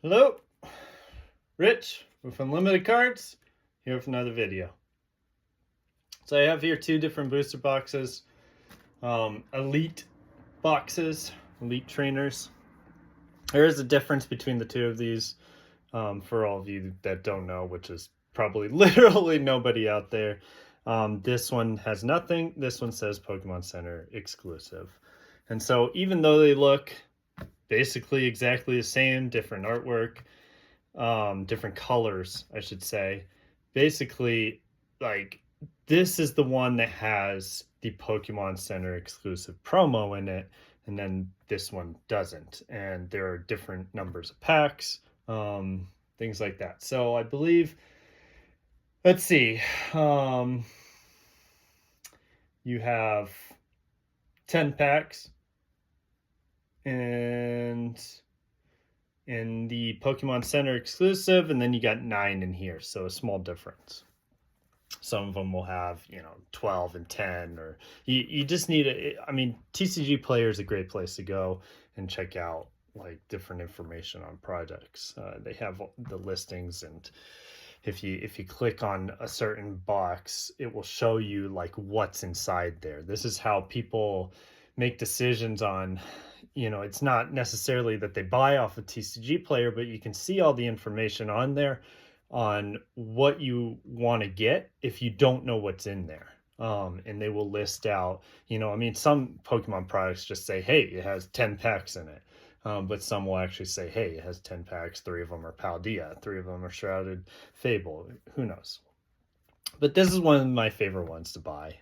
Hello, Rich with Unlimited Cards, here with another video. So I have here two different booster boxes, elite boxes, elite trainers. There is a difference between the two of these, for all of you that don't know, which is probably literally nobody out there. This one has nothing. This one says Pokemon Center exclusive. And so even though they look basically exactly the same, different artwork, different colors, I should say. Basically, like, this is the one that has the Pokemon Center exclusive promo in it, and then this one doesn't. And there are different numbers of packs, things like that. So I believe, let's see, you have 10 packs, and in the Pokemon Center exclusive, and then you got 9 in here, so a small difference. Some of them will have 12 and 10, or you just need TCG Player is a great place to go and check out like different information on projects. They have the listings, and if you click on a certain box, it will show you like what's inside there. This is how people make decisions on, it's not necessarily that they buy off a TCG Player, but you can see all the information on there on what you want to get if you don't know what's in there. And they will list out, some Pokemon products just say, hey, it has 10 packs in it. But some will actually say, hey, it has 10 packs, 3 of them are Paldea, 3 of them are Shrouded Fable. Who knows? But this is one of my favorite ones to buy.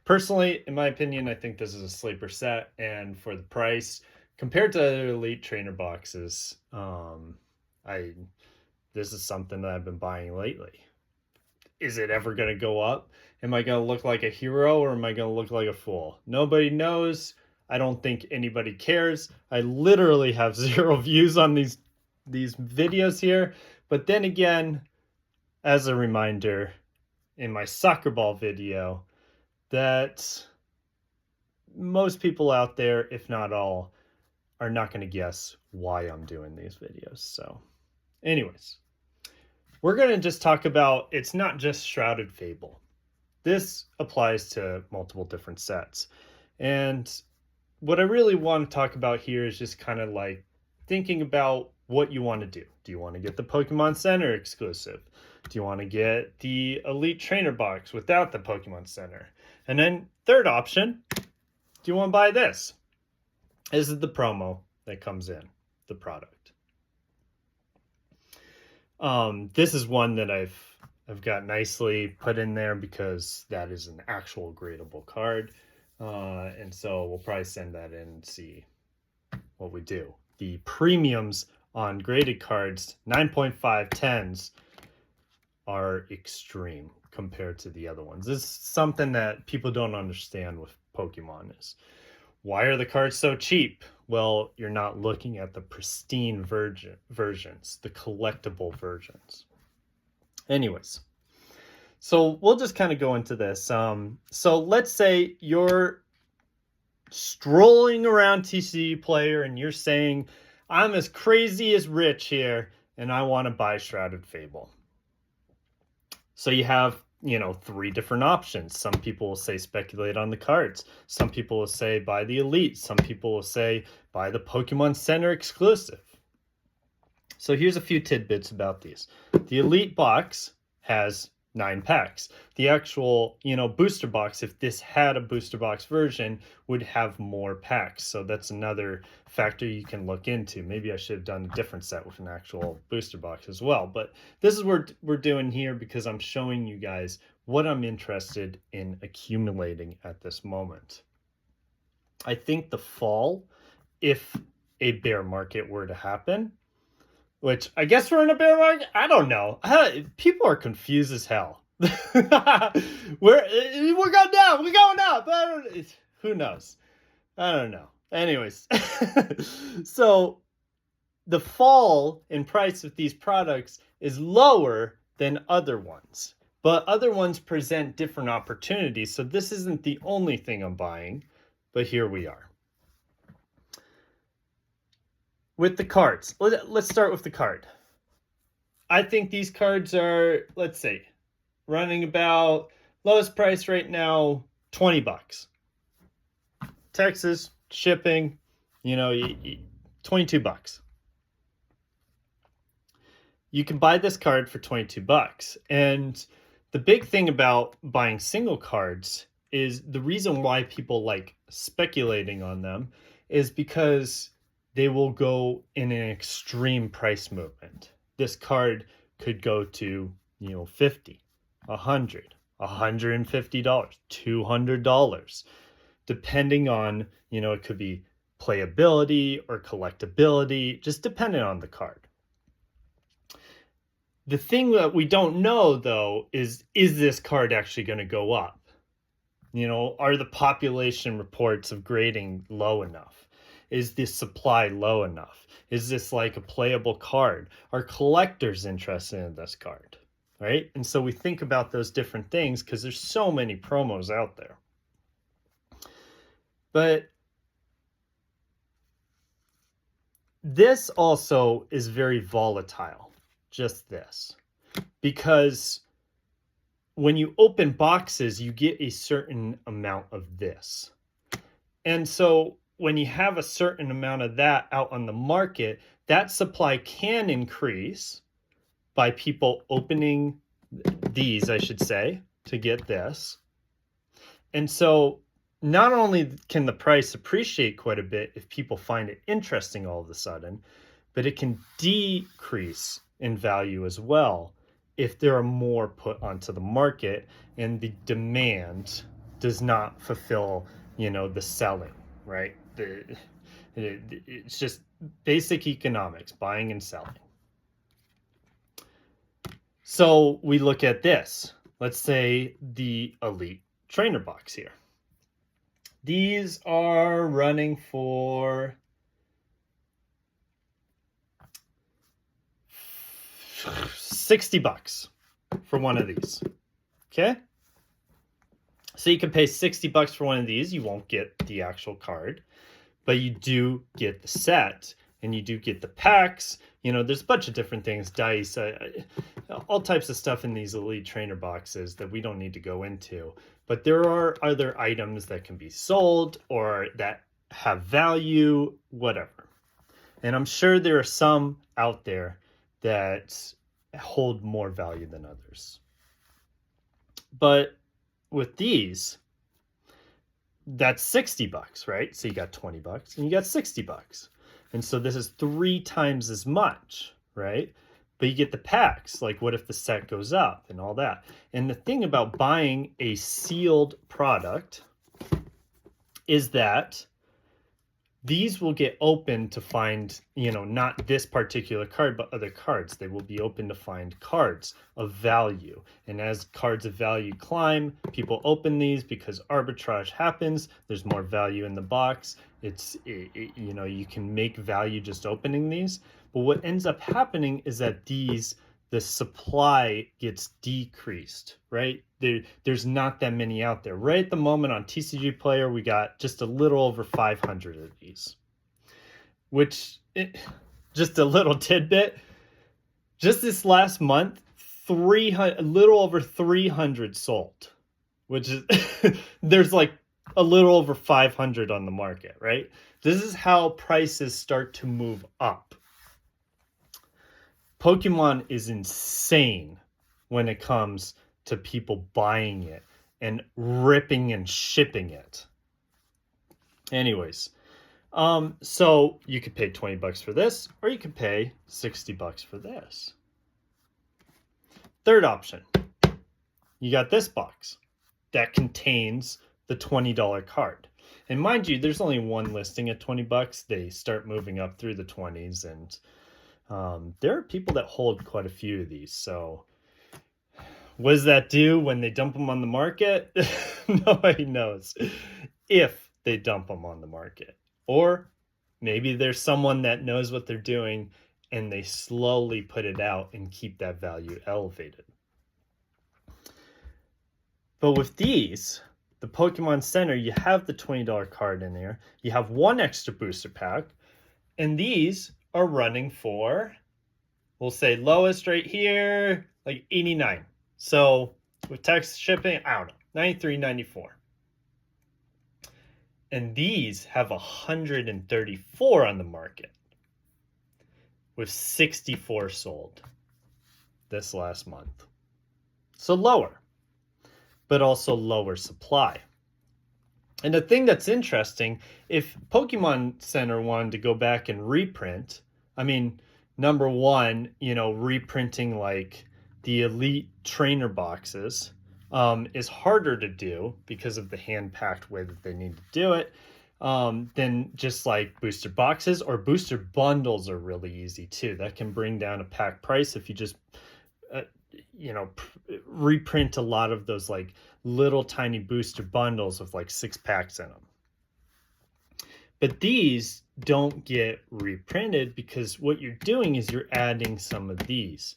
Personally, in my opinion, I think this is a sleeper set, and for the price, compared to other Elite Trainer boxes, this is something that I've been buying lately. Is it ever going to go up? Am I going to look like a hero, or am I going to look like a fool? Nobody knows. I don't think anybody cares. I literally have 0 views on these videos here. But then again, as a reminder, in my soccer ball video, that most people out there, if not all, are not going to guess why I'm doing these videos. So anyways, we're going to just talk about, it's not just Shrouded Fable. This applies to multiple different sets. And what I really want to talk about here is just kind of like thinking about what you want to do. Do you want to get the Pokemon Center exclusive? Do you want to get the Elite Trainer box without the Pokemon Center? And then third option, do you want to buy this? This is the promo that comes in the product. This is one that I've got nicely put in there because that is an actual gradable card. And so we'll probably send that in and see what we do. The premiums on graded cards, 9.5 10s, are extreme compared to the other ones. This is something that people don't understand with Pokemon is, why are the cards so cheap? Well, you're not looking at the pristine versions, the collectible versions. Anyways, so we'll just kind of go into this. So let's say you're strolling around TCG Player and you're saying, I'm as crazy as Rich here and I want to buy Shrouded Fable. So you have, 3 different options. Some people will say speculate on the cards. Some people will say buy the Elite. Some people will say buy the Pokemon Center exclusive. So here's a few tidbits about these. The Elite box has 9 packs. The actual, booster box, if this had a booster box version, would have more packs. So that's another factor you can look into. Maybe I should have done a different set with an actual booster box as well. But this is what we're doing here because I'm showing you guys what I'm interested in accumulating at this moment. I think the fall, if a bear market were to happen, which I guess we're in a bear market. I don't know. People are confused as hell. we're going down. We're going up. Who knows? I don't know. Anyways, so the fall in price of these products is lower than other ones, but other ones present different opportunities. So this isn't the only thing I'm buying, but here we are. with the cards, let's start with the card. I think these cards are, let's say, running about lowest price right now, $20. Texas shipping, you know, $22. You can buy this card for $22. And the big thing about buying single cards is the reason why people like speculating on them is because they will go in an extreme price movement. This card could go to, you know, 50, 100, $150, $200, depending on, you know, it could be playability or collectability, just depending on the card. The thing that we don't know, though, is this card actually going to go up? You know, are the population reports of grading low enough? Is the supply low enough? Is this like a playable card? Are collectors interested in this card? Right? And so we think about those different things because there's so many promos out there. But this also is very volatile. Just this, because when you open boxes, you get a certain amount of this. And so when you have a certain amount of that out on the market, that supply can increase by people opening these, I should say, to get this. And so not only can the price appreciate quite a bit if people find it interesting all of a sudden, but it can decrease in value as well if there are more put onto the market and the demand does not fulfill, you know, the selling, right? It's just basic economics, buying and selling. So we look at this. Let's say the Elite Trainer box here. These are running for $60 for one of these. Okay? So you can pay $60 for one of these. You won't get the actual card, but you do get the set and you do get the packs. You know, there's a bunch of different things, dice, all types of stuff in these Elite Trainer boxes that we don't need to go into. But there are other items that can be sold or that have value, whatever. And I'm sure there are some out there that hold more value than others. But with these, that's $60, right? So you got $20 and you got $60. And so this is 3 times as much, right? But you get the packs, like what if the set goes up and all that. And the thing about buying a sealed product is that these will get open to find, you know, not this particular card, but other cards. They will be open to find cards of value. And as cards of value climb, people open these because arbitrage happens. There's more value in the box. You know, you can make value just opening these. But what ends up happening is that the supply gets decreased, right? There's not that many out there. Right at the moment on TCG Player, we got just a little over 500 of these, just a little tidbit. Just this last month, a little over 300 sold, which is, there's like a little over 500 on the market, right? This is how prices start to move up. Pokemon is insane when it comes to people buying it and ripping and shipping it. Anyways, so you could pay $20 for this, or you could pay $60 for this. Third option, you got this box that contains the $20 card. And mind you, there's only one listing at $20. They start moving up through the 20s, and there are people that hold quite a few of these. So what does that do when they dump them on the market? Nobody knows if they dump them on the market. Or maybe there's someone that knows what they're doing and they slowly put it out and keep that value elevated. But with these, the Pokemon Center, you have the $20 card in there. You have one extra booster pack. And these are running for, we'll say lowest right here, like 89. So with tax shipping, I don't know, 93, 94. And these have 134 on the market with 64 sold this last month. So lower, but also lower supply. And the thing that's interesting, if Pokemon Center wanted to go back and reprint, I mean, number one, reprinting like the Elite Trainer boxes is harder to do because of the hand-packed way that they need to do it than just like booster boxes, or booster bundles are really easy too. That can bring down a pack price if you just reprint a lot of those like little tiny booster bundles with like 6 packs in them. But these don't get reprinted because what you're doing is you're adding some of these.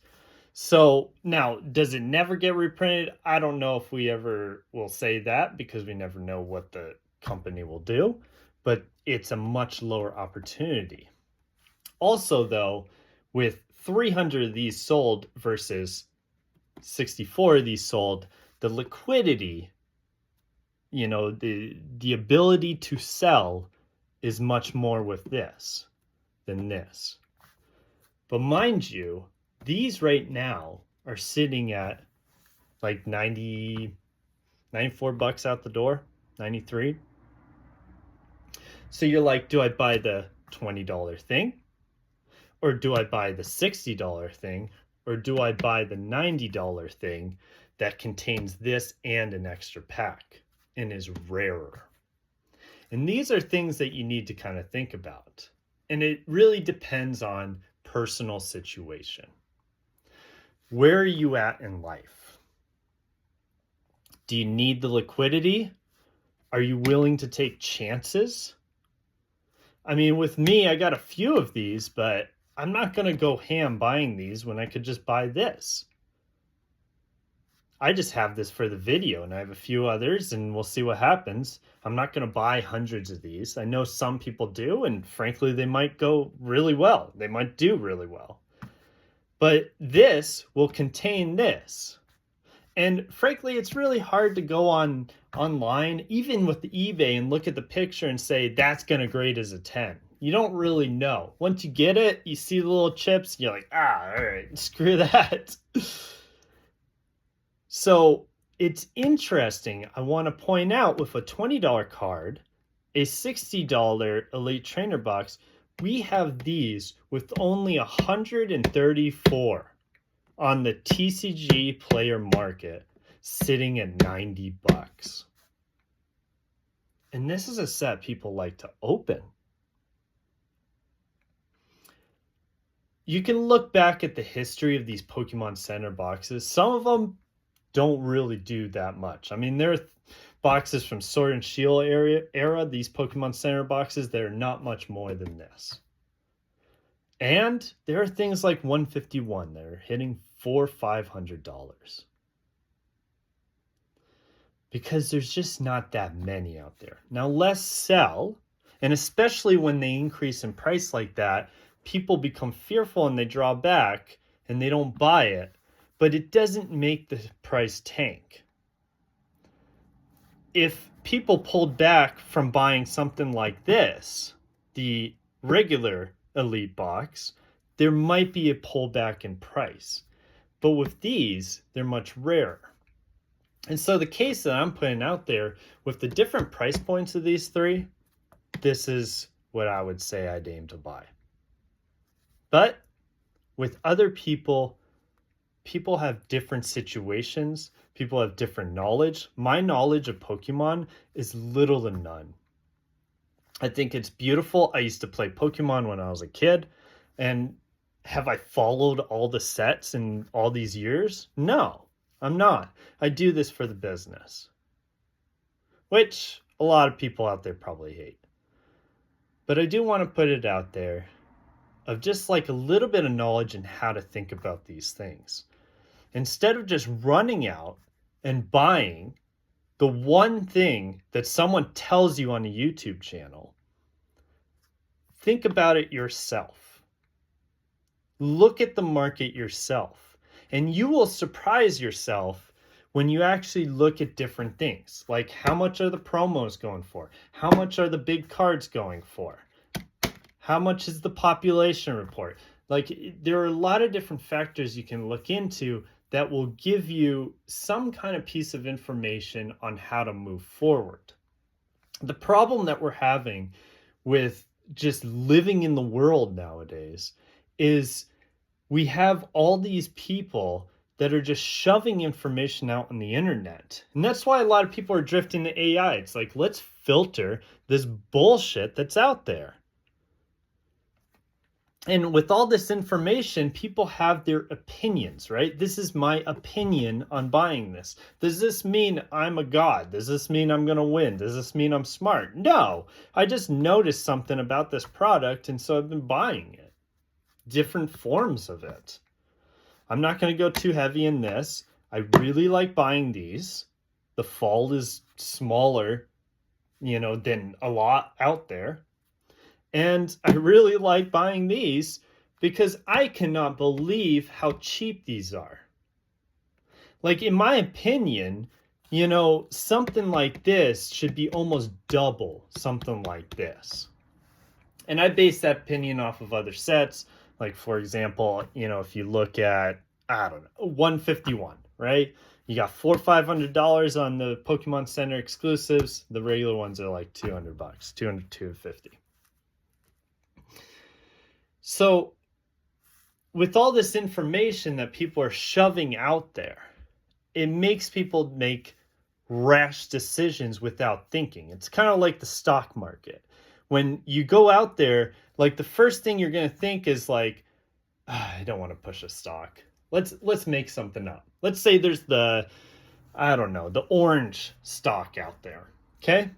So now, does it never get reprinted? I don't know if we ever will say that because we never know what the company will do, but it's a much lower opportunity. Also, though, with 300 of these sold versus 64 of these sold, the liquidity, the ability to sell is much more with this than this. But mind you, these right now are sitting at like 90, 94 bucks out the door, 93. So you're like, do I buy the $20 thing? Or do I buy the $60 thing? Or do I buy the $90 thing that contains this and an extra pack and is rarer? And these are things that you need to kind of think about. And it really depends on personal situation. Where are you at in life? Do you need the liquidity? Are you willing to take chances? I mean, with me, I got a few of these, but I'm not going to go ham buying these when I could just buy this. I just have this for the video, and I have a few others, and we'll see what happens. I'm not going to buy hundreds of these. I know some people do, and frankly, they might go really well. They might do really well. But this will contain this. And frankly, it's really hard to go online, even with the eBay, and look at the picture and say, that's going to grade as a 10. You don't really know. Once you get it, you see the little chips, you're like, all right, screw that. So it's interesting. I want to point out with a $20 card, a $60 Elite Trainer box, we have these with only 134 on the TCG player market, sitting at 90 bucks. And this is a set people like to open. You can look back at the history of these Pokemon Center boxes. Some of them don't really do that much. I mean, there are boxes from Sword and Shield era, these Pokemon Center boxes, they're not much more than this. And there are things like 151 that are hitting $400-$500. Because there's just not that many out there. Now, less sell, and especially when they increase in price like that, people become fearful and they draw back and they don't buy it. But it doesn't make the price tank. If people pulled back from buying something like this, the regular Elite box, there might be a pullback in price. But with these, they're much rarer. And so the case that I'm putting out there with the different price points of these three, this is what I would say I'd aim to buy. But with other people, people have different situations. People have different knowledge. My knowledge of Pokemon is little to none. I think it's beautiful. I used to play Pokemon when I was a kid. And have I followed all the sets in all these years? No, I'm not. I do this for the business, which a lot of people out there probably hate. But I do want to put it out there of just like a little bit of knowledge in how to think about these things. Instead of just running out and buying the one thing that someone tells you on a YouTube channel, think about it yourself. look at the market yourself, and you will surprise yourself when you actually look at different things, like how much are the promos going for? How much are the big cards going for? How much is the population report? Like, there are a lot of different factors you can look into that will give you some kind of piece of information on how to move forward. The problem that we're having with just living in the world nowadays is we have all these people that are just shoving information out on the internet. And that's why a lot of people are drifting to AI. It's like, let's filter this bullshit that's out there. And with all this information, people have their opinions, right? This is my opinion on buying this. Does this mean I'm a god? Does this mean I'm going to win? Does this mean I'm smart? No, I just noticed something about this product, and so I've been buying it. Different forms of it. I'm not going to go too heavy in this. I really like buying these. The fold is smaller, than a lot out there. And I really like buying these because I cannot believe how cheap these are. Like, in my opinion, something like this should be almost double something like this. And I base that opinion off of other sets. Like, for example, if you look at, I don't know, 151, right? You got $500 on the Pokemon Center exclusives. The regular ones are like $200, $250. So with all this information that people are shoving out there, it makes people make rash decisions without thinking. It's kind of like the stock market. When you go out there, like, the first thing you're going to think is like, I don't want to push a stock. Let's make something up. Let's say there's the orange stock out there. Okay?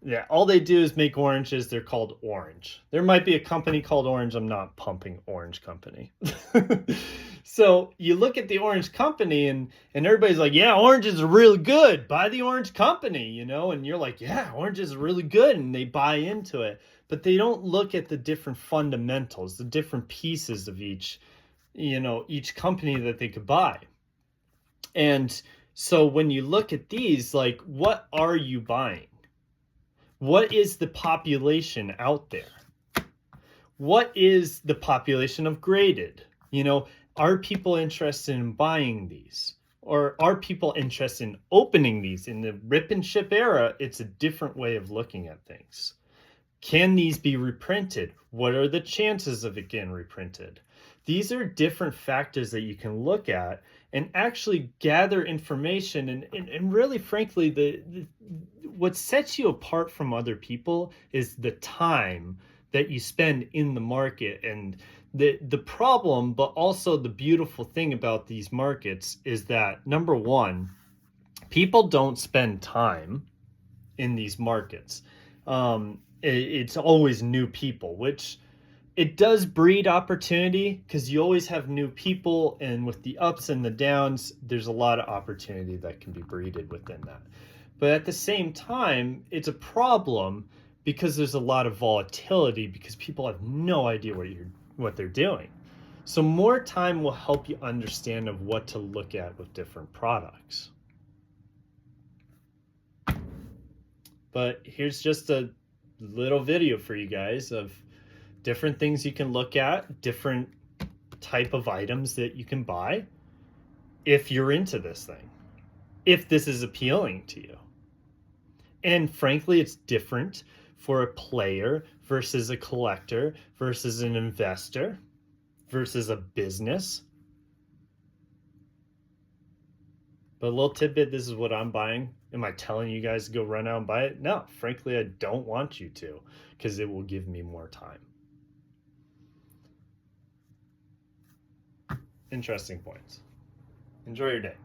Yeah, all they do is make oranges. They're called Orange. There might be a company called Orange. I'm not pumping Orange Company. So you look at the Orange Company and everybody's like, yeah, oranges are really good. Buy the Orange Company, and you're like, yeah, oranges are really good. And they buy into it. But they don't look at the different fundamentals, the different pieces of each company that they could buy. And so when you look at these, like, what are you buying? What is the population out there? What is the population of graded? Are people interested in buying these? Or are people interested in opening these? In the rip and ship era, it's a different way of looking at things. Can these be reprinted? What are the chances of it getting reprinted? These are different factors that you can look at and actually gather information. And really, frankly, what sets you apart from other people is the time that you spend in the market. And the problem, but also the beautiful thing about these markets is that, number one, people don't spend time in these markets. It's always new people, which it does breed opportunity because you always have new people, and with the ups and the downs, there's a lot of opportunity that can be breeded within that. But at the same time, it's a problem because there's a lot of volatility because people have no idea what they're doing. So more time will help you understand of what to look at with different products. But here's just a little video for you guys of different things you can look at, different type of items that you can buy if you're into this thing, if this is appealing to you. And frankly, it's different for a player versus a collector versus an investor versus a business. But a little tidbit, this is what I'm buying. Am I telling you guys to go run out and buy it? No, frankly, I don't want you to, because it will give me more time. Interesting points. Enjoy your day.